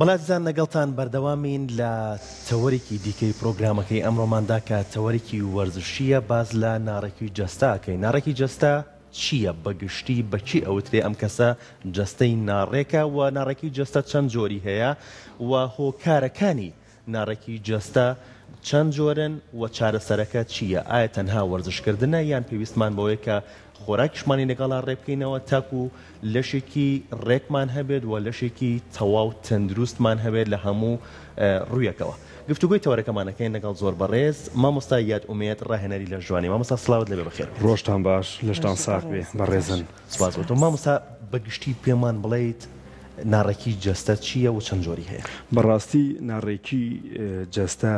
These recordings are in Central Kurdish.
بەڵاتزان لەگەڵتان بەردەوامین لە تەوەرێکی دیکەی پرۆگرامەکەی ئەمڕۆماندا کە تەوەرێکی وەرزشیە باز لە ناڕێکی جەستاکەی. ناڕێکی جەستا چییە بەگشتی بەچی ئەوترێ ئەم کەسە جەستەی ناڕێکە و ناڕێکی جەستە چەند جۆری هەیە و هۆکارەکانی ناڕێکی جەستە چەند جۆرن و چارەسەرەکە چییە؟ ئایا تەنها وەرزشکردنە یان پێویستمان بەوەیە کە خۆراکیشمانی لەگەڵا ڕێبکەینەوە تاکو لەشێکی ڕێکمان هەبێت و لەشێکی تەواو تەندروستمان هەبێت لە هەموو ڕوویەکەوە. گفتوگوی تەوەرەکەمانەکەین لەگەڵ زۆر بەڕێز مامۆستا یاد ئومێد ڕاهێنەری لە جوانی. مامۆستا سڵاوت لەبێ بەخێر. ڕۆژتان باش، لەشتان ساک بێ، بەڕێزن. سپاس بۆ تۆ. مامۆستا بەگشتی پێمان بڵێیت ناڕێکی جەستە چییە و چەند جۆری هەیە؟ بەڕاستی ناڕێکی جەستە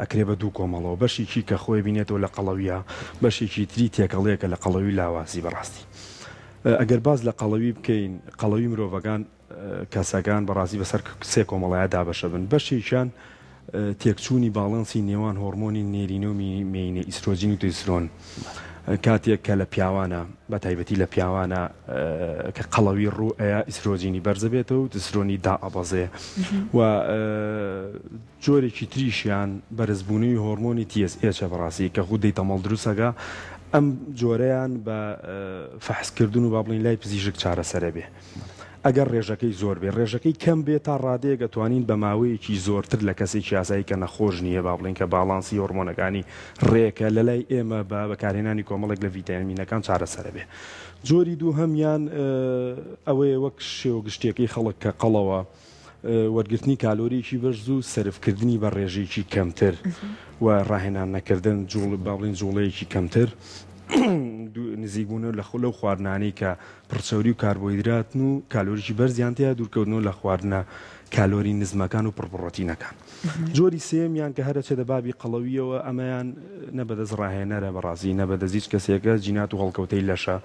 ئەکرێ بە دوو کۆمەڵەوە، بەشێکی کە خۆی بینێتەوە لە قەڵەویە، بەشێکی تری تێکەڵەیەکە لە قەڵەوی لاوازی. بەڕاستی ئەگەر باز لە قەڵەوی بکەین، قەڵەوی مرۆڤەکان کەسەکان بەڕاستی بەسەر سێ کۆمەڵایە دابەشە بن. بەشێکیان تێکچوونی باڵەنسی نێوان هۆرمۆنی نێرینە و مێینە ئیسترۆجین و تێسترۆن کاتێک کە لە پیاوانە بە تایبەتی لە پیاوانە کە قەڵەوی ڕوو ئەیە ئیسترۆجینی بەرزە بێتەوە و تسترۆنی دائەبەزێ و جۆرێکی تریشیان بەرزبوونی هۆرمۆنی TSH بەڕاستی کە خودەی تەمەڵ دروستەکە. ئەم جۆرەیان بە فەحسکردن و با بڵین لای پزیشک چارەسەرە بێ. ئەگەر ڕێژەکەی زۆر بێ، ڕێژەکەی کەم بێت تا ڕادەیە دەتوانین بە ماوەیەکی زۆرتر لە کەسێکی یاسایی کە نەخۆش نییە با بڵین کە باڵانسی هۆرمۆنەکانی ڕێکە لە لای ئێمە بە بەکارهێنانی کۆمەڵێک لە ڤیتامینەکان چارەسەرە بێ. جۆری دوو هەمیان ئەوەیە وەک شێوە گشتیەکەی خەڵک کە قەڵەوە وەرگرتنی کالۆریەکی بەرز و سەرفکردنی بە ڕێژەیەکی کەمتر و ڕاهێنان نەکردن با بڵین جوڵەیەکی کەمتر نزیکبوونەوە لەو خواردنانەی کە پڕچەوری و کاربۆیدراتن و کالۆریی بەرزیانتەیە دوورکەوتنەوە لە خواردنە کالۆری نزمەکان و پڕپڕۆتینەکان. جۆری سێمیان کە هەرە چێدە بابی قەڵەویەوە، ئەمەیان نەبەدەست ڕاهێنەرە بەڕازی نەبەدەست هیچ کەسێکە جینات و هەڵکەوتەی لەشە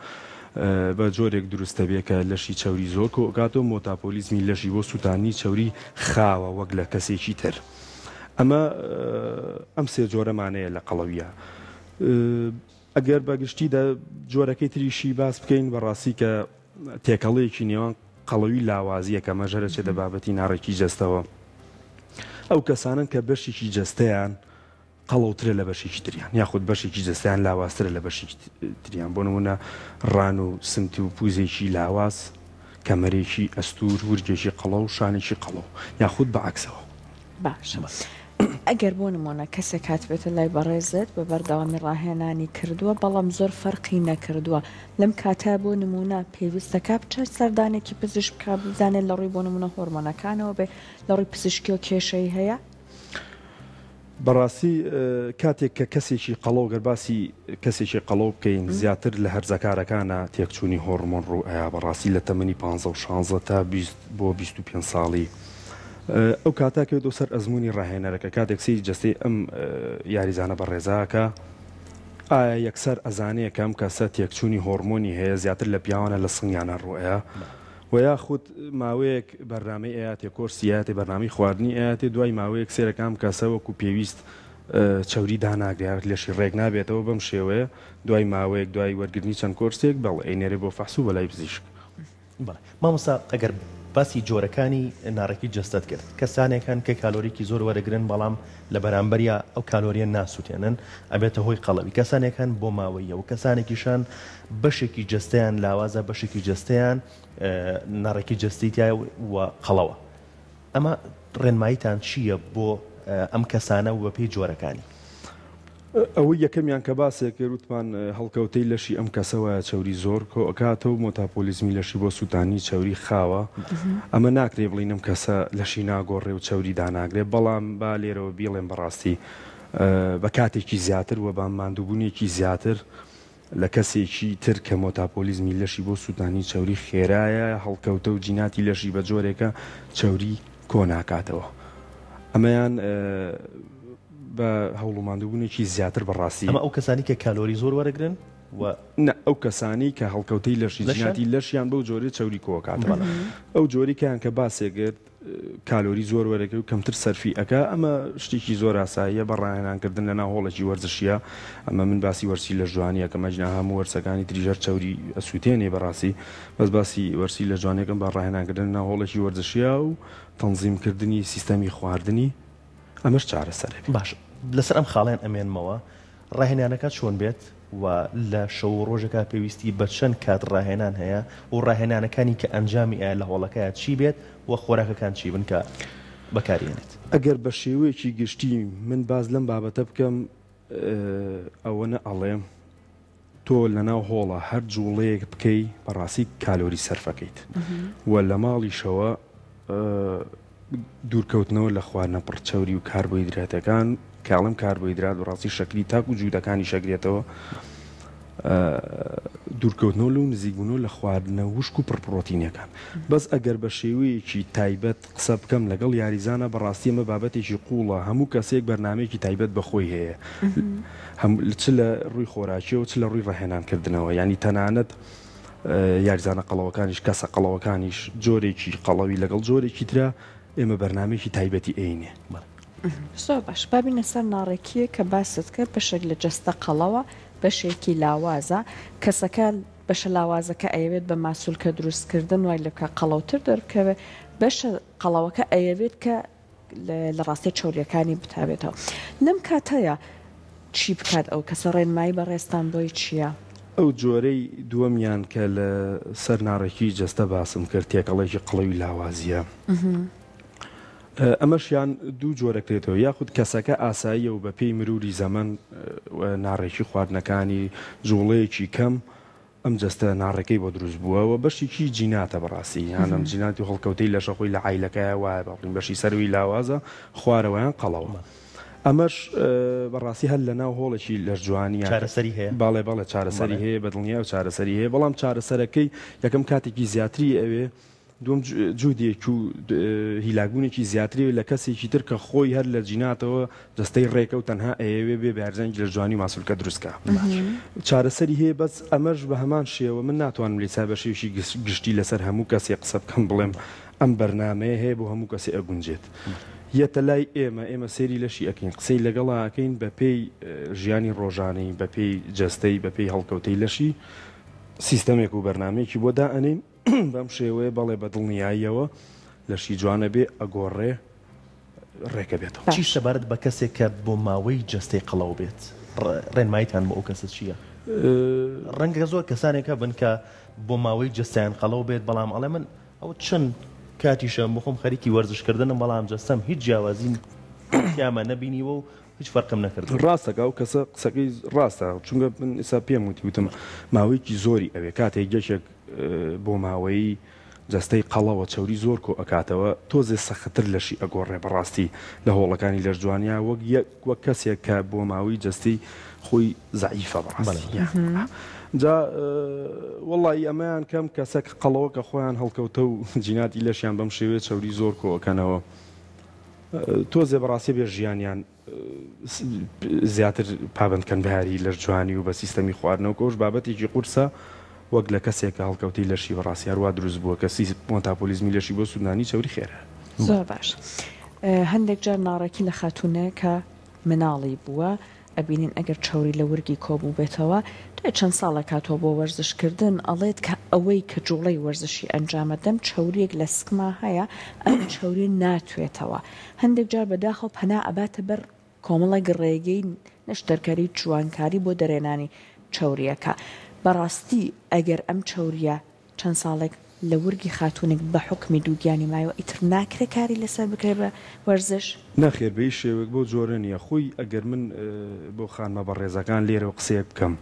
بە جۆرێک دروستە بێ کە لەشی چەوری زۆر کۆکاتەوە مۆتاپۆلیزمی لەشی بۆ سووتانی چەوری خاوە وەک لە کەسێکی تر. ئەمە ئەم سێ جۆرەمانەیە لە قەڵەویە. ئەگەر بەگشتیدا جۆرەکەی تریشی باس بکەین بەڕاستی کە تێکەڵەیەکی نێوان قەڵەوی لاوازیە کە مەژەرە چێ دە بابەتی ناڕێکی جەستەوە. ئەو کەسانن کە بەشێکی جەستەیان قەڵەوترە لە بەشێکی تریان، یاخود بەشێکی جەستیان لاوازترە لە بەشێکی تریان. بۆ نمونە ڕان و سمتی و پوزێکی لاواز، کەمەرێکی ئەستور، ورجێکی قەڵە و شانێکی قەڵەو، یاخود بەعکسەوە. باشە. ئەگەر بۆ نمونە کەسێک هات بێتە لای بەڕێزت بە بەردەوامی ڕاهێنانی کردووە بەڵام زۆر فەرقی نەکردووە، لەم کاتا بۆ نمونە پێویستەکە بچێت سەردانێکی پزیشک بکات بزانێت لە ڕووی بۆ نمونە هۆرمۆنەکانەوە بێ لە ڕووی پزیشکی و کێشەی هەیە؟ بەڕاستی کاتێک کە کەسێکی قەڵەو گەرباسی کەسێکی قەڵەو بکەین زیاتر لە هەرزەکارەکانە تێکچوونی هۆرمۆن ڕوو ئەیە بەڕاستی لە تەمەنی 15 و 16 تا 20 بۆ 25 ساڵی. ئەو کاتاکەوێتەوە سەر ئەزمموی ڕاهێنەرەکە کاتێک سی جستەی ئەم یاریزانە بەڕێزاکە ئایا یەکسەر ئەزانەیە کەم کەسە تێکچوونی هۆرمۆنی هەیە زیاتر لە پیاوانە لە سنگیانە ڕوئەیە و یاخود ماوەیەک بەرنامەی ئاەتێ کۆرسیاتێ بەرنامی خواردنی ئاەتێ دوای ماوەیەک سێرەکەم کەسە وەکو پێویست چەوری داناگرێت لەشی ڕێک نابێتەوە بەم شێوەیە دوای ماوەیەک دوای وەرگرتنی چەند کۆرسێک بەڵ ئەینێرێ بۆ فەحسوو بەلای پزیشک. مامۆستا ئەگەر باسی جۆرەکانی ناڕێکی جەستت کرد، کەسانێکان کە کالۆریکی زۆر وەرەگرن بەڵام لە بەرامبەریە ئەو کالۆریە ناسووتێنن ئەبێتە هۆی قەڵەوی، کەسانێکان بۆ ماوەیە و کەسانێکیشان بەشێکی جەستەیان لاوازە بەشێکی جەستەیان ناڕێکی جەستیتیایە و قەڵەوە. ئەمە ڕێنماییتان چییە بۆ ئەم کەسانە و بەپێی جۆرەکانی؟ ئەوەی یەکەمیان کە باسێک وتمان هەڵکەوتەی لەشی ئەم کەسەوە چەوری زۆر کۆکاتەوە مۆتاپۆلیزمی لەشی بۆ سووتانی چەوری خاوە. ئەمە ناکرێ بڵین ئەم کەسە لەشی ناگۆڕێ و چەوری داناگرێت، بەڵام با لێرەوە بیڵێن بەڕاستی بە کاتێکی زیاتر و بە ماندووبوونێکی زیاتر لە کەسێکی تر کە مۆتاپۆلیزمی لەشی بۆ سووتانی چەوری خێرایە هەڵکەوتە و جیناتی لەشی بە جۆرێکە چەوری کۆناکاتەوە. ئەمەیان بە هەوڵ و ماندووبوونێکی زیاتر بەڕاستی. ئەمە ئەو کەسانی کە کالۆری زۆر وەرەگرن ئەو کەسانی کە هەڵکەوتەی لەشی جیناتی لەشیان بەو جۆرە چەوری کۆکاتەوە ئەو جۆریکیان کە باسێگرت کالۆری زۆر وەرەکە و کەمتر سەرفی ئەکا ئەمە شتێکی زۆر ئاساییە بەڕاهێنانکردن لە ناوهۆڵێکی وەرزشیە ئەمە من باسی وەرسی لە جوانیە کە مەجنا هەموو وەرسەکانی تریژەر چەوری ئەسووتێنێ بەڕاستی بەس باسی وەرسی لە جوانەکەم بە ڕاهێنانکردن ناوهۆڵێکی وەرزشیە و تەنزیمکردنی سیستەمی خواردنی ئەمەش چارەسەرێ باش لەسەر ئەم خاڵیان ئەمێنمەوە ڕاهێنانەکە چۆن بێت و لە شەو ڕۆژەکە پێویستی بە چەند کات ڕاهێنان هەیە و ڕاهێنانەکانی کە ئەنجامی ئایا لە هۆڵەکەیە چی بێت و خۆراکەکان چی بن کە بەکارێنێت ئەگەر بە شێوەیەکی گشتی من باز لەم بابەتە بکەم ئەوەنە ئەڵێم تۆ لەناو هۆڵە هەر جوڵەیەک بکەی بەڕاستی کالۆری سەرفەکەیت و لە ماڵیشەوە دوورکەوتنەوە لە خواردنە پڕچەوری و کاربۆیدراتەکان کاڵم کاربۆیدرات بەڕاستی شەکلی تاک و جوودەکانی شەگرێتەوە دوورکەوتنەوە و نزیکبوونەوە لە خواردنە وشک و پڕپڕۆتینەکان بەس ئەگەر بە شێوەیەکی تایبەت قسە بکەم لەگەڵ یاریزانە بەڕاستی ئەمە بابەتێکی قوڵە هەموو کەسێک بەرنامەیەکی تایبەت بەخۆی هەیە چ لە ڕووی خۆراکیەوە چ لە ڕووی ڕاهێنانکردنەوە ینی تەنانەت یاریزانە قەڵەوەکانیش کەسە قەڵەوەکانیش جۆرێکی قەڵەوی لەگەڵ جۆرێکی ترە ئێمە بەرنامەیەکی تایبەتی ئەینێ زۆر باش بابینە سەر ناڕێکیە کە باست کرد بەشێک لە جەستە قەڵەوە بەشێکی لاوازە کەسەکە بەشە لاوازەکە ئەیەوێت بە ماسوولکە دروستکردن وای لەکە قەڵەوتر دەرکەوێت بەشە قەڵەوەکە ئەیەوێت کە لە ڕاستی چۆریەکانی بتابێتەوە لەم کاتەیە چی بکات ئەو کەسە ڕێنمایی بەڕێستان بۆی چییە؟ ئەو جۆرەی دووەمیان کە لە سەر ناڕێکی جەستە باسم کرد تێکەڵێکی قڵەوی لاوازیە ئەمەشیان دوو جۆرەکرێتەوە یاخود کەسەکە ئاساییە و بە پێی مروری زەمن ناڕێکی خواردنەکانی جوڵەیەکی کەم ئەم جەستە ناڕێکەی بۆ دروست بووەوە بەشێکی جیناتە بەڕاستی یانم جیناتی هەڵکەوتەی لە شەخۆی لە عیلەکەیە وایە بەڵین بەشی سەروی لاوازە خوارەوەیان قەڵەوە ئەمەش بەڕاستی هەر لە ناو هۆڵێکی لە جوانیە چارەسەری هەیە باڵێ بەڵێ چارەسەری هەیە بەدڵنیا و چارەسەری هەیە بەڵام چارەسەرەکەی یەکەم کاتێکی زیاتری ئەوێ دوم جودێک و هیلاگونێکی زیاتری لە کەسێکی تر کە خۆی هەر لە جیناتەوە دەستەی ڕێکە و تەنها ئەوێ بێ بارزانج لە جوانی ماسوولکە دروستکە چارەسەری هەیە بەس ئەمەش بە هەمان شێوە من ناتوانم لێسا بە شێوشی گشتی لەسەر هەموو کەسێک قسە بکەم بڵێم ئەم بەرنامەیە هەیە بۆ هەموو کەسی ئەگونجێت یەتە لای ئێمە سێری لەشی ئەکەین قسەی لەگەڵا ئەکەین بە پێی ژیانی ڕۆژانەی بە پێی جەستەی بە پێی هەڵکەوتەی لەشی سیستەمێک و بەرنمەیەکی بۆ دائەنین بەم شێوەیە بەڵێ بەدڵنیاییەوە لەشی جوانە بێ ئەگۆڕێ ڕێکە بێتەوە چی سەبارەت بە کەسێک کە بۆ ماوەی جەستەی قەڵەو بێت ڕێنماییتان بۆ ئەو کەسە چییە؟ ڕەنگە زۆر کەسانێکە بن کە بۆ ماوەی جەستیان قەڵەو بێت بەڵام ئەڵێ من ئەو چەند کاتیشە بخۆم خەریکی وەرزشکردنم بەڵام جەستەم هیچ جیاوازی یامە نەبینیوە و هیچ فەرقم نەکرد ڕاستەکە و کەسە قسەکەی ڕاستە چونکە من ئێستا پێم وتم ماوەیەکی زۆری ئەوێ کاتێک گەشێک بۆ ماوەی جەستەی قەڵەوە چەوری زۆر کۆ ئەکاتەوە تۆزێ سەختتر لەشی ئەگۆڕێ بەڕاستی لە هۆڵەکانی لەش جوانیا وەک کەسێک کە بۆ ماوەی جەستەی خۆی زعیفە بەڕاستی جا وەڵی ئەمەیان کەم کەسێک قەڵەوە کە خۆیان هەڵکەوتە و جیناتی لەشیان بەم شێوێ چەوری زۆر کۆەکەنەوە تۆزێ بەڕاستی بێ ژیانیان زیاتر پابندکەن بەهاری لەش جوانی و بە سیستەمی خواردنەوە کۆش بابەتێکی قورسە وەک لە کەسێکە هەڵکەوتی لەشی بەڕاستی هەروە دروست بووە کەسی مۆتاپۆلیزمی لەشی بۆ سوودانی چەوری خێرە زۆر باش هەندێک جار ناڕێکی لە خاتونەیە کە مناڵی بووە ئەبینین ئەگەر چاوری لە ورگی کۆبوو بێتەوە دوێ چەند ساڵە کاتۆ بۆ وەرزشکردن ئەڵێت کە ئەوەی کە جوڵەی وەرزشی ئەنجامەدەم چاوریەک لە سکما هەیە ئەم چاوری ناتوێتەوە هەندێک جار بەداخەوە پەنا ئەباتە بەر کۆمەڵە گڕێگەی نەشتەرکاری جوانکاری بۆ دەرێنانی چاوریەکە بەڕاستی ئەگەر ئەم چاوریە چەند ساڵێک لە ورگی خاتونێک بە حکمی دووگیانی مایەوە ئیتر ناکرێ کاری لەسەر بکرێ بە وەرزش ناخێر بەی شێوەک بۆ جۆرە نیە خۆی ئەگەر من بۆ خانمە بە ڕێزەکان لێرەوە قسەیە بکەم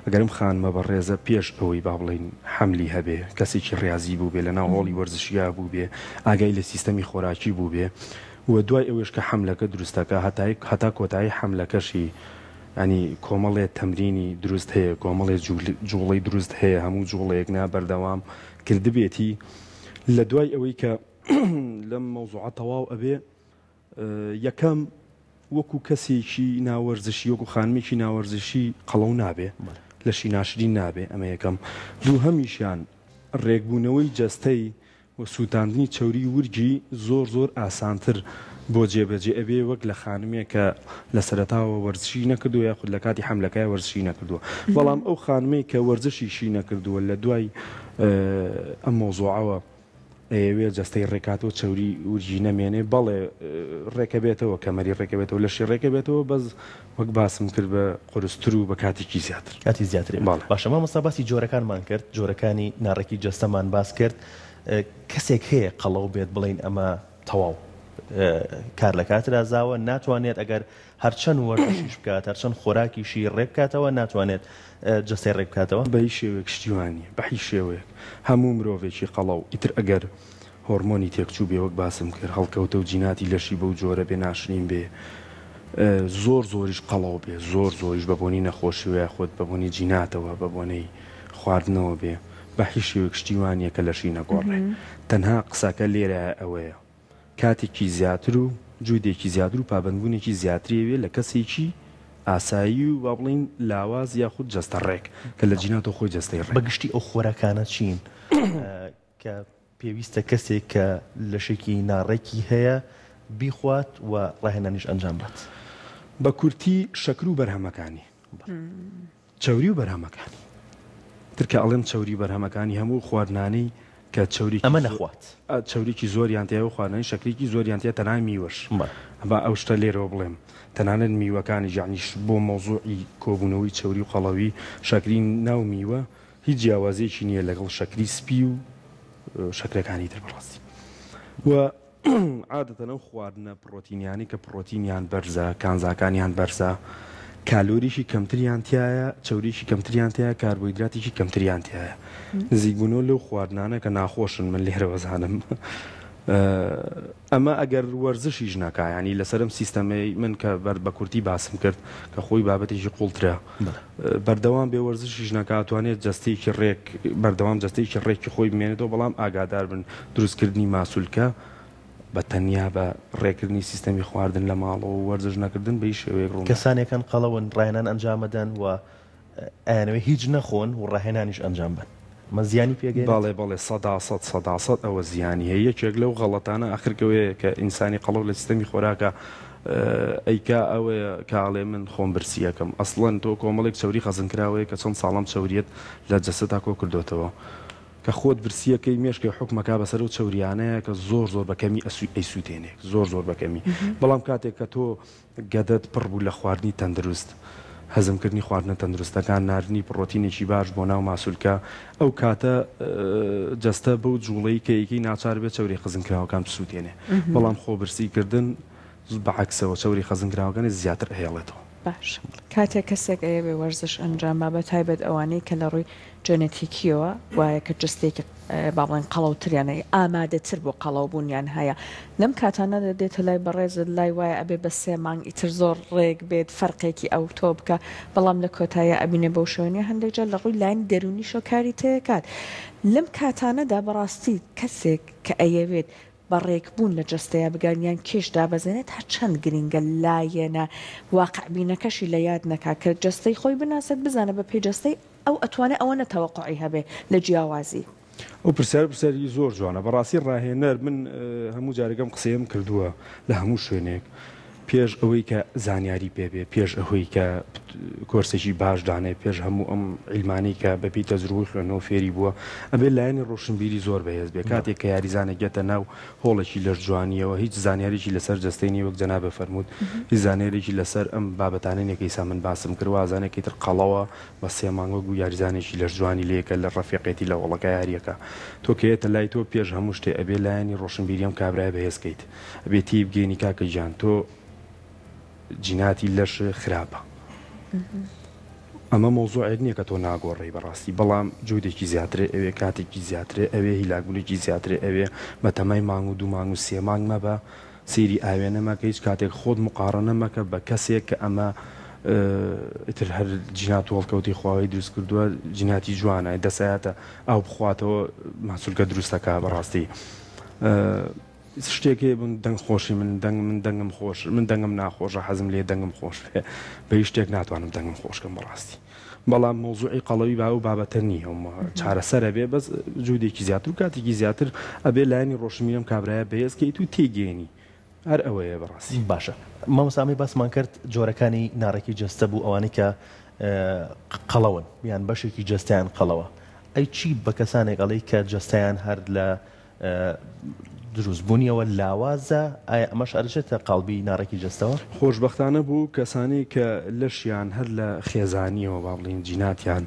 ئەگەرم خانمە بە ڕێزە پێش ئەوەی با بڵین حملی هەبێ کەسێکی ڕاضی بوو بێ لە ناو هۆڵی وەرزشیا بوو بێ ئاگای لە سیستەمی خۆراکی بوو بێ و دوای ئەوەش کە حملەکە دروستەکە هەتا کۆتایی حملەکەشی ینی کۆمەڵێ تەمرینی دروست هەیە کۆمەڵێ جوڵەی دروست هەیە هەموو جوڵەیەک نا بەردەوام کردبێتی لە دوای ئەوەی کە لەم مەوزوعە تەواو ئەبێ یەکەم وەکو کەسێکی ناوەرزشی وەکو خانمێکی ناوەرزشی قەڵەو نابێ لە شیناشری نابێ ئەمە یەکەم دوو هەمیشیان ڕێکبوونەوەی جەستەی و سووتاندنی چەوری ورگی زۆر ئاسانتر بۆ جێبەجێ ئەبێ وەک لە خانمێک کە لە سەرەتاوە وەرزشی نەکردووە یاخود لە کاتی حملەکەی وەرزشی نەکردووە بەڵام ئەو خانمەی کە وەرزشیشی نەکردووە لە دوای ئەم مۆزوعەوە ئەوێ جەستەی ڕێکاتەوە چەوری ورجی نەمێنێ بەڵێ ڕێکەبێتەوە کەمەری ڕێکەبێتەوە لە شی ڕێکەبێتەوە بەس وەک باسم کرد بە قورستر و بە کاتێکی زیاتر کاتی زیاتر باشە مامۆستا باسی جۆرەکانمان کرد جۆرەکانی ناڕێکی جەستەمان باس کرد کەسێک هەیە قەڵەو بێت بڵین ئەمە تەواو کار لە کاترا زاوە ناتوانێت ئەگەر هەرچەند وەرزشیش بکات هەرچەند خۆراکیشی ڕێک بکاتەوە ناتوانێت جەستەی ڕێک بکاتەوە بە هیچ شێوەیەک شتیوانی بە هیچ شێوەیەک هەموو مرۆڤێکی قەڵەو ئیتر ئەگەر هۆرمۆنی تێکچوو بێ وەک باسم کرد هەڵکەوتە و جیناتی لەشی بەو جۆرە بێ ناشرین بێ زۆریش قەڵەو بێ زۆریش بەبوونی نەخۆشیوە خۆت بەبوونی جیناتەوە بەبوونەی خواردنەوە بێ بە هیچ شێوەیەک شتیوانیە کە لەشی نەگۆڕێ تەنها قسەکە لێرە ئەوەیە کاتێکی زیاتر و جوودێکی زیاتر و پابندبوونێکی زیاتریەوێ لە کەسێکی ئاسایی و با بڵین لاواز یاخود جەستە ڕێک کە لە جیناتەوە خۆی جەستەی ڕێک بەگشتی ئەو خۆراکانە چین کە پێویستە کەسێک کە لەشێکی ناڕێکی هەیە بیخوات و ڕاهێنانیش ئەنجام بات بە کورتی شەکر و بەرهەمەکانی چەوری و بەرهەمەکانی ترکە ئەڵێم چەوری بەرهەمەکانی هەموو خواردنانەی کە چەوری ئەمە نەخوات چەوریکی زۆریان تیا و خواردنی شەکرێکی زۆریان تیا تەنها میوەش ئەمە ئەو شتە لێرەوە بڵێم تەنانەت میوەکانی ژانیش بۆ مۆزوعی کۆبوونەوەی چەوری و قەڵەوی شەکری ناو میوە هیچ جیاوازیەکی نییە لەگەڵ شەکری سپی و شەکرەکانی تر بەڕاستی و عادەتەن ئەو خواردنە پرۆتینیانی کە پرۆتینیان بەرزە کانزاکانیان بەرزە کالۆریشی کەمتریان تایە چەوریشی کەمتریان تایە کاربۆیدراتێکی کەمتریان تایە نزیکبوونەوە لەو خواردنانە کە ناخۆشن من لێرەوە زانم ئەمە ئەگەر وەرزشیش ناکا ینی لەسەرم سیستەمەی من کە بە کورتی باسم کرد کە خۆی بابەتێکی قوڵترە بەردەوام بێ وەرزشیش ناکاتوانێت جەستەیەکی ڕێک بەردەوام جەستەیەکی ڕێکی خۆی بمێنێتەوە بەڵام ئاگادار بن دروستکردنی ماسوولکە بە تەنیا بە ڕێکردنی سیستەمی خواردن لە ماڵەوە وەرزش نەکردن بە هیچ شێوەیەک ڕوون کەسانێکان قەڵەون ڕاهێنان ئەنجامەدەن و ئەیانەوەی هیچ نەخۆن و ڕاهێنانیش ئەنجام بن مە زیانی پێگەین بەڵێ 100% ئەوە زیانی هەیە یەکێک لەو غەڵەتانە ئاخرکەوەیە کە ئینسانی قەڵەو لە سیستەمی خۆراکە ئەیکا ئەوەیە کاڵێ من خۆم برسیەکەم ئەسڵەن تۆ کۆمەڵێک چەوری خەزنکراوەیە کە چەند ساڵام چەوریەت لە جەسەتا کۆ کردوتەوە کە خۆت برسیەکەی مێشکی حکومەکە بەسەر و چەوریانەیە کە زۆر بەکەمی ئەیسووتێنێک زۆر بەکەمی بەڵام کاتێک کە تۆ گەدەت پڕ بوو لە خواردنی تەندروست هەزمکردنی خواردنە تەندروستەکان ناردنی پرۆتینێکی باش بۆ ناو ماسوولکە ئەو کاتە جەستە بەو جوڵەی کەیەکی ناچار بێت چەوری خەزنکراوەکان بسووتێنێ بەڵام خۆبرسیکردن بەعکسەوە چەوری خەزنکراوەکانی زیاتر هێڵێتەوە باش کاتێک کەسێک ئەیە بەرزش ئەنجامە بە تایبەت ئەوانەی کە لە ڕووی جەنێتیکیەوە وایە کە جستێکی باڵێن قەڵەوتریانەی ئامادەتر بۆ قەڵەوبوونیان هەیە لەم کاتانە دەدێتە لای بەڕێزت لای وایە ئەبێ بە 3 مانگ ئیتر زۆر ڕێک بێت فەرقێکی ئەو تۆ بکە بەڵام لە کۆتایە ئەبینێ بەو شوێنێ هەندێک جار لە ڕووی لاین دەرونی شۆکاری تێکات لەم کاتانەدا بەڕاستی کەسێک کە ئەیەوێت بەڕێکبوون لە جەستەیە بگانیان کێش دابەزێنێت هەر چەند گرنگە لایەنە واقعبینەکەشی لە یاد نەکا کە جەستەی خۆی بناسێت بزانە بە پێی جەستەی ئەو ئەتوانێت ئەوە نەتەوەقعی هەبێ لە جیاوازی ئەو پرسیاری زۆر جوانە بەڕاستی ڕاهێنەر من هەموو جارێکم قسەیەم کردووە لە هەموو شوێنێک پێش ئەوەی کە زانیاری پێبێ پێش ئەوەی کە کۆرسێکی باش دانێ پێش هەموو ئەم عیلمانی کە بەپی تەزروی خوێنەوە فێری بووە ئەبێ لایەنی ڕۆشنبیری زۆر بەهێز بێ کاتێک کە یاریزانە گێتە ناو هۆڵێکی لەش جوانیەوە هیچ زانیاریی لەسەر جەستەینی وەک جەنابە فەرموود هیچ زانیارێکی لەسەر ئەم بابەتانێکی سا من باسم کردوە ئازانێکی تر قەڵەوە بە 3 مانگە و یاریزانێکی لەش جوانی لەیەکە لە ڕەفیقێتی لە وڵەکە یاریەکە تۆ کەیەتە لای تۆ پێش هەموو شتێ ئەبێ لایەنی ڕۆشنبیری ئەم کابرای بەهێزکەیت ئەبێ تی بگەینی کاکە گیان تۆ جیناتی لەش خراپە ئەمە مۆزوعێک نییە کە تۆ ناگۆڕی بەڕاستی بەڵام جوودێکی زیاترێ ئەوێ کاتێکی زیاترێ ئەوێ هیلاگولێکی زیاترێ ئەوێ بە تەمای مانگ و 2 مانگ و 3 مانگ مەبە سێری ئاوێنەمەکە هیچ کاتێک خۆت مقارنەمەکە بە کەسێک کە ئەمە ئیتر هەر جینات وەڵکەوتی خواوەی دروست کردووە جیناتی جوانە دەسایەتە ئەو بخواتەوە ماسوولکە دروستەکە بەڕاستی شتێکی من دەنگ خۆشی من دەنگم خۆش من دەنگم ناخۆشە حەزم لێ دەنگم خۆش بێ بە هیچ شتێک ناتوانم دەنگم خۆشکەم بەڕاستی بەڵام مۆزوعی قەڵەوی با و بابەتە نییە چارەسەرە بێ بەس جودێکی زیاتر و کاتێکی زیاتر ئەبێ لایانی ڕۆشنبیرم کابرایە بەهێزکەیت و تێگەێنی هەر ئەوەیە بەڕاستی. باشە مامۆستامی باسمان کرد جۆرەکانی ناڕێکی جەستە بوو ئەوانەی کە قەڵەون یان بەشێکی جەستیان قەڵەوە ئەی چی بە کەسانێک ئەڵەی کە جەستیان هەر لە دروستبوونیەوە لاوازە ئایا ئەمەش ئەرچێتە قاڵبی ناڕێکی جەستەوە؟ خۆشبەختانە بوو کەسانی کە لەشیان هەر لە خێزانیەوە با بڵین جیناتیان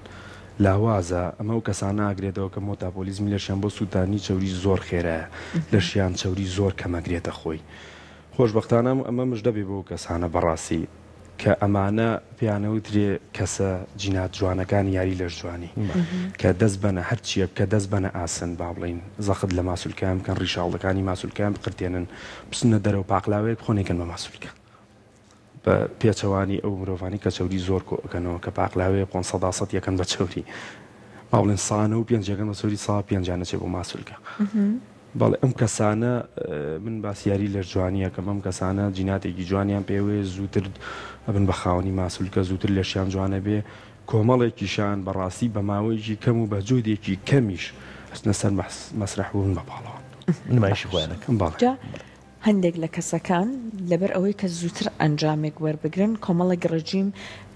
لاوازە ئەمە و کەسانە ئاگرێتەوە کە مۆتاپۆلیزمی لەشیان بۆ سووتانی چەوری زۆر خێرایە لەشیان چەوری زۆر کەمەگرێتە خۆی. خۆشبەختانە ئەمە مژدە بێ بۆ کەسانە بەڕاستی کە ئەمانە پیانەوترێ کەسە جینات جوانەکان یاری لەش جوانی کە دەست بەنە هەرچیە کە دەست بەنە ئاسن با بڵین زەخت لە ماسوولکان بکەن ڕیشاڵەکانی ماسوولکان بقرتێنن بچنە دەرەوە پاقلاوێت بخۆنێکن بە ماسوولکە بە پێچەوانی ئەو مرۆڤانی کە چەوری زۆر کۆکەنەوە کە پاقلاوێ 500 یەکەن بە چەوری با بڵین سانە و پێنجەکەن بە چەوری سا پێنجانە چێ بۆ ماسوولکە. بەڵێ ئەم کەسانە من باسییاری لە جوانیەکەم ئەم کەسانە جیناتێکی جوانیان پێوێ زووتر ئەبن بە خاوەنی ماسوولکە زووتر لەشیان جوانە بێ کۆمەڵێکیشان بەڕاستی بە ماوەیەکی کەم و بە جۆدێکی کەمیش ئەچنە سەر مەسرەحبوون بە باڵەوە نمایشی خۆیانەکەم. هەندێک لە کەسەکان لەبەر ئەوەی کە زووتر ئەنجامێک وەربگرن کۆمەڵێک ڕژیم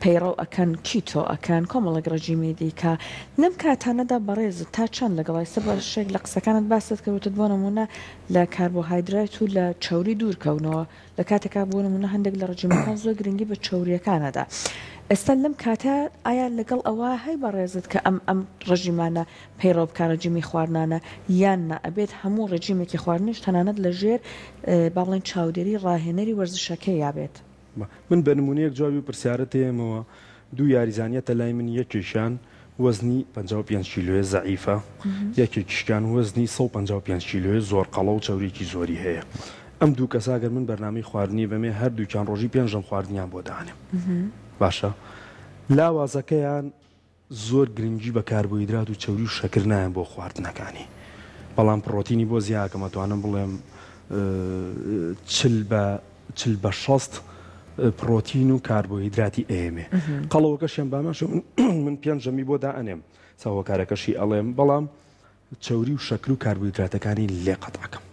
پەیڕەو ئەکەن کیتۆ ئەکەن کۆمەڵێک ڕژیمی دیکە لەم کاتانەدا بەڕێزت تا چەند لەگەڵای سە بەشێک لە قسەکانت باست کەوتت بۆ نمونە لە کاربۆهایدرات و لە چەوری دوورکەونەوە لە کاتێکا بۆ نمونە هەندێک لە ڕژیمەکان زۆر گرنگی بە چەوریەکانەدا. ئێستا لەم کاتە ئایا لەگەڵ ئەوە هەی بەڕێزت کە ئەم ڕژیمانە پەیڕەو بکە ڕژیمی خواردنانە یاننا ئەبێت هەموو ڕژیمێکی خواردنیش تەنانەت لە ژێر باڵێن چاودێری ڕاهێنەری وەرزشەکەی یابێت. من بە نمونەیەک جوابی پرسیارەت هەیەمەوە دوو یاریزانیەتە لای من یەکێکیان وەزنی 55 کیلۆیە زەعیفە یەکێکیشکان وەزنی 155 کیلۆیە زۆر قەڵە و چەورێکی زۆری هەیە. ئەم دوو کەساگەر من بەرنامەی خواردنی بەمێ هەردووکیان ڕۆژی پێنجەم خواردنیان بۆ دانێم باشە لاوازەکەیان زۆر گرنگی بە کاربۆهیدرات و چەوری و شەکر نایەن بۆ خواردنەکانی بەڵام پڕۆتینی بۆ زیاکەم ئەتوانم بڵێم 40 بە 60 پرۆتین و کاربۆهیدراتی ئێمێ قەڵەوەکەشیان باماشە من پێنجەمی بۆ دائەنێم چاوەکارەکەشی ئەڵێم بەڵام چەوری و شەکر و کاربۆهیدراتەکانی لێ قەتعەکەم.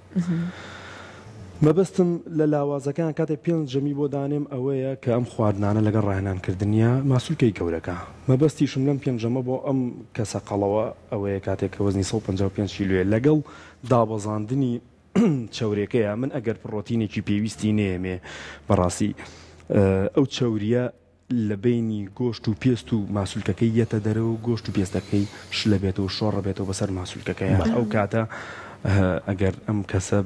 مەبەستم لە لاوازەکان کاتێک پێنجەمی بۆ دانێم ئەوەیە کە ئەم خواردنانە لەگەڵ ڕاهێنانکردنیە ماسوولکەی گەورەکە مەبەستیشم لەم پێنجەمە بۆ ئەم کەسە قەڵەوە ئەوەیە کاتێک کە وەزنی 155 کیلۆیە لەگەڵ دابەزاندنی چەورێکەیە من ئەگەر پڕۆتینێکی پێویستی نێمێ بەڕاستی ئەو چەوریە لە بینی گۆشت و پێست و ماسوولکەکەی یەتە دەرەوە و گۆشت و پێستەکەی شلە بێتەوە شۆڕە بێتەوە بەسەر ماسوولکەکەی ئەو کاتە ئەگەر ئەم کەسە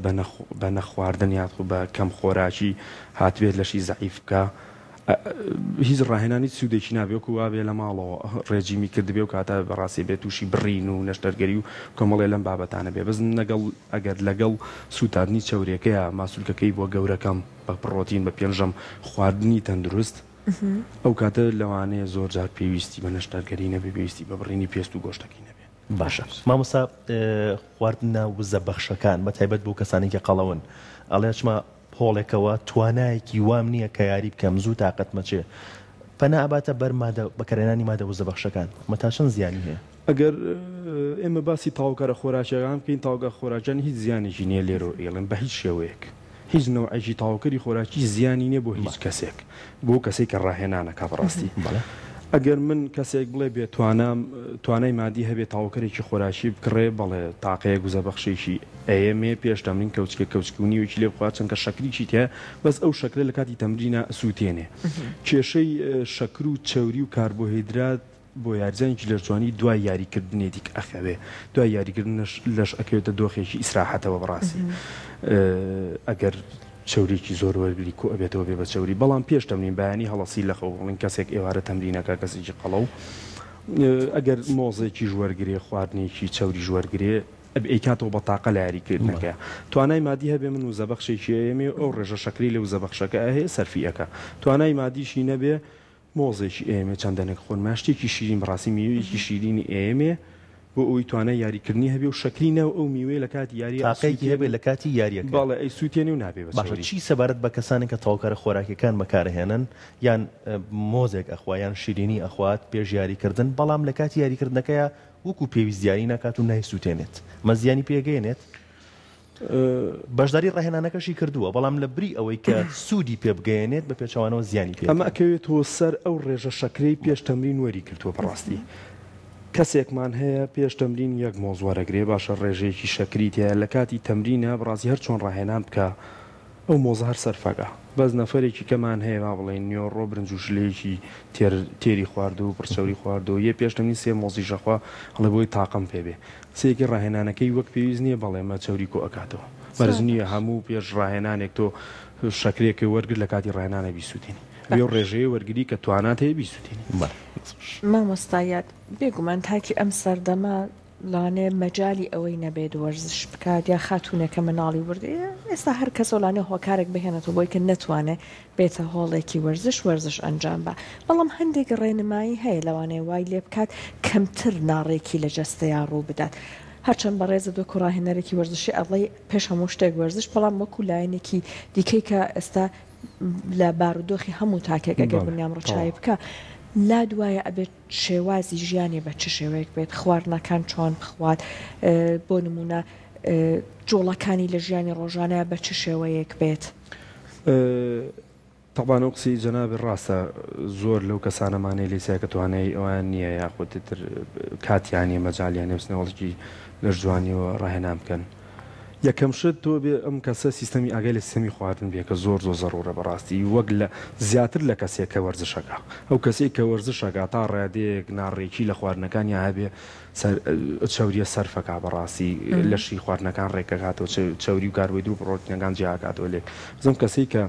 بە نەخواردن یاخ بە کەم خۆراکی هاتوێت لەشی زەعیف بکە هیچ ڕاهێنانی سوودێکی نابێت و وابێ لە ماڵەوە ڕێجیمی کردبێ و کاتە بەڕاستی بێت تووشی بڕین و نەشتەرگەری و کۆمەڵێ لەم بابەتانە بێ بەزن نەگەڵ ئەگەر لەگەڵ سوتاردنی چەورێکەیە ماسوولکەکەی بۆ گەورەکەم بە پڕۆتین بە پێنجەم خواردنی تەندروست ئەو کاتە لەوانەیە زۆر جار پێویستی بە نەشتەرگەری نەبێ پێویستی بە بڕینی پێست و گۆشتەکەی نەبێ. باشە مامۆستا خواردنە وزە بەخشەکان بە تایبەت بۆ کەسانێکی قەڵەون ئەڵێچمە پۆڵێکەوە توانایەکی وام نییە کە یاری بکەم زوو تااقەت مەچێ پەنا ئاباتە بەرمادە بەکارێنانی مادە وزە بەخشەکان مەتا چەند زیانی هەیە؟ ئەگەر ئێمە باسی تاوکارە خۆراکیەکان بکەین تاوگە خۆراکیان هیچ زیانێکی نییە لێرە ئێڵێن بە هیچ شێوەیەک هیچ نەوعێکی تاوکەری خۆراکی زیانی نییە بۆ هیچ کەسێک بۆ کەسێک کە ڕاهێنانەکە بەڕاستی ئەگەر من کەسێک بڵێ بێت توانای مادی هەبێت تاوکەرێکی خۆراکی بکڕێ بەڵێ تاقەیە گوزە بەخشێکی ئەمێ پێش تەمرین کەوچکونیوەکی لێ بخوات چەند کە شەکریی تێ بەس ئەو شەکرە لە کاتی تەمرینە سووتێنێ کێشەی شەکر و چەوری و کاربۆهیدرات بۆ یاریزانێکی لەرجوانی دوای یاریکردنێتی ئەخەوێ دوای یاریکردن لەش ئەکەوێتە دۆخێکی ئیسراحەتەوە بەڕاستی ئەگەر چەورێکی زۆر وەرگری کۆ ئەبێتەوە بێ بە چەوری بەڵام پێش تەمرین بەیانی هەڵەسی لە خەوڵین کەسێک ئێوارە تەمرینەکە کەسێکی قەڵە و ئەگەر مۆزێکی ژوەرگرێ خواردنێکی چەوری ژوەرگرێ ئەیکاتەوە بە تاقە لە یاریکردنەکە توانای مادی هەبێ من و زەبەخشێکی ئێمێ ئەو ڕێژە شەکری لە وزەبەخشەکە هەیە سەرفیەکە توانای مادیشی نەبێ مۆزێکی ئێمێ چەندەنێک خۆن ماشتێکی شیرین بەڕاستی میوەیەکی شیرینی ئێمێ بۆ ئەوی توانای یاریکردنی هەبێ و شکرینەوە ئەو میوێ لە کاتی یاری تاقەیەکی هەبێت لە کاتی یاریەکە. باڵێ ئەی سووتێنێ و نابێ باشە چی سەبارەت بە کەسانی کە تاوکارە خۆراکیەکان بەکارهێنن یان مۆزێک ئەخوا یان شیرینی ئەخوات پێش یاریکردن بەڵام لە کاتی یاریکردنەکەیە وەکو پێویست دیاری ناکات و نایسووتێنێت مەزیانی پێگەێنێت بەشداری ڕاهێنانەکەشی کردووە بەڵام لە بری ئەوەی کە سوودی پێ بگەێنێت بە پێچوانەوە زیانی پێ ئەمە ئەکەوێتەوە سەر ئەو ڕێژە شەکرەی پێش تەمرین وەری کردووە بەڕاستی کەسێکمان هەیە پێش تەمرین یەک مۆزوارەگرێ باشە ڕێژەیەکی شەکری تەیە لە کاتی تەمرینە بڕاستی هەر چۆن ڕاهێنان بکە ئەو مۆزە هەر سەرفەکە بەس نەفەرێکی کەمان هەیە با بڵێن نیۆڕۆ برنج و شلەیەکی تێری خواردو و پرچەوری خواردو یە پێش تەمرین سێ مۆزی ژەخوا هەڵێ بۆی تاقم پێبێ سێکی ڕاهێنانەکەی وەک پێویست نییە بەڵێمە چەوری کۆ ئەکاتەوە بەرز نییە هەموو پێش ڕاهێنانێک تۆ شەکرێکی وەرگرت لە کاتی ڕاهێنانە بیسووتێنی ئەو ڕێژەیە وەرگری کە توانات هەیە بیسووتێنی مامۆستایەت بێگومان تاکی ئەم سەردەما لاانێ مەجای ئەوەی نەبێت وەرزش بکات یا خاتونێکە مناڵی وردێ ئێستا هەر کەس لانێ هۆکارێک بهێنێتەوە بۆی کە نتوانێت بێتە هۆڵێکی وەرزش ئەنجام بە بەڵام هەندێک ڕێنمایی هەیە لەوانەیە وای لێ بکات کەمتر ناڕێکی لە جەستەیان ڕوو بدات هەرچەند بەڕێزە دو کوڕاهێنەرێکی وەرزشی ئەڵی پێش هەموو شتێک وەرزش بەڵام وەکو لایەنێکی دیکەی کە ئێستا لە بارودۆخی هەموو تاکێک ئەگەر بنیام ڕچای بکە لا دوایە ئەبێت شێوازی ژیانی بە چ شێوەیەک بێت خواردنەکان چۆن بخوات بۆ نمونە جۆڵەکانی لە ژیانی ڕۆژانەیە بە چ شێوەیەک بێت تەبان ئەو قسەی جەنابی ڕاستە زۆر لەو کەسانەمانەی لێسای کە توانای ئەوان نییە یاخۆتتر کاتیانە مەجاالیانێ بستنەوەڵکی لەش جوانیەوە ڕاهێنان بکەن یەکەم شت تۆ بێ ئەم کەسە سیستەمی ئاگای لە سیستەمی خواردن بێ کە زۆر زەڕورە بەڕاستی وەک لە زیاتر لە کەسێک کە وەرزشەکە ئەو کەسێک کە وەرزشەکە تا ڕادەیەک ناڕێکی لە خواردنەکانی هەبێ چاوریە سەرفەکە بەڕاستی لەشی خواردنەکان ڕێکەکاتەوە چاوری و کاروێدی و پڕۆتینەکان جیاکاتەوە لێک زەم کەسەی کە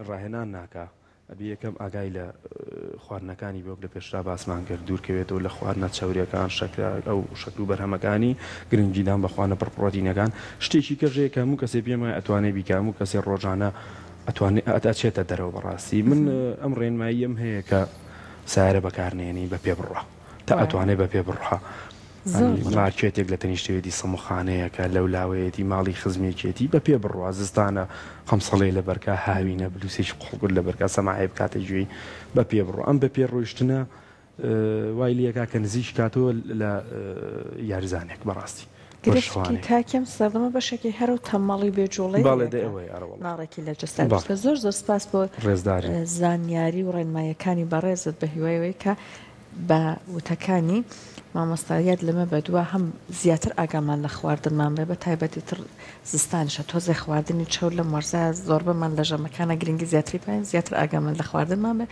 ڕاهێنان ناکە ئەبێ یەکەم ئاگای لە خواردنەکانی بۆ لە پێشرا باسمان کرد دوورکەوێتەوە لە خواردنە چاوریەکان ئەو شکل و بەرهەمەکانی گرنگیدان بە خواردنە پڕپڕۆتینەکان شتێکی کەژەیە کە هەموو کەسێ پێمە ئەتوانێت بیکە هەموو کەسێ ڕۆژانە ئەتاچێتە دەرەوە بەڕاستی من ئەم ڕێنماییم هەیە کە سارە بەکارنێنی بە پێ بڕە تا ئەتوانێت بە پێ بڕە مارکێتێک لە تەنیشتوێتی سەموخانەیەکە لەو لاوەیەتی ماڵی خزمێکێتی بە پێ بڕوا زستانە خەمسەڵێ لە بەرکە هاوینە بلوسێکی قوڵگرت لە بەرکە سەماعی بکاتە گوێی بە پێ بڕۆ ئەم بە پێ ڕۆیشتنە وای لەکە کە نزیک کاتەوە لە یاریزانێک بەڕاستی کاکەم سەردەمە بەشێکی هەر و تەماڵی بێجۆڵی ناڕێکی لە جستە زۆر سپاس بۆ ڕێزداری زانیاری و ڕێنمایەکانی بەڕێزت بە هیوایەوەی کە بە وتەکانی مامۆستایەت لەمە بەدووە هەم زیاتر ئاگامان لە خواردنمان بێ بە تایبەتی تر زستانشە تۆزێ خواردنی چەور لە مەرزە زۆر بەمان لە ژەمەکانە گرنگی زیاتری پایین زیاتر ئاگامان لە خواردنمان بێ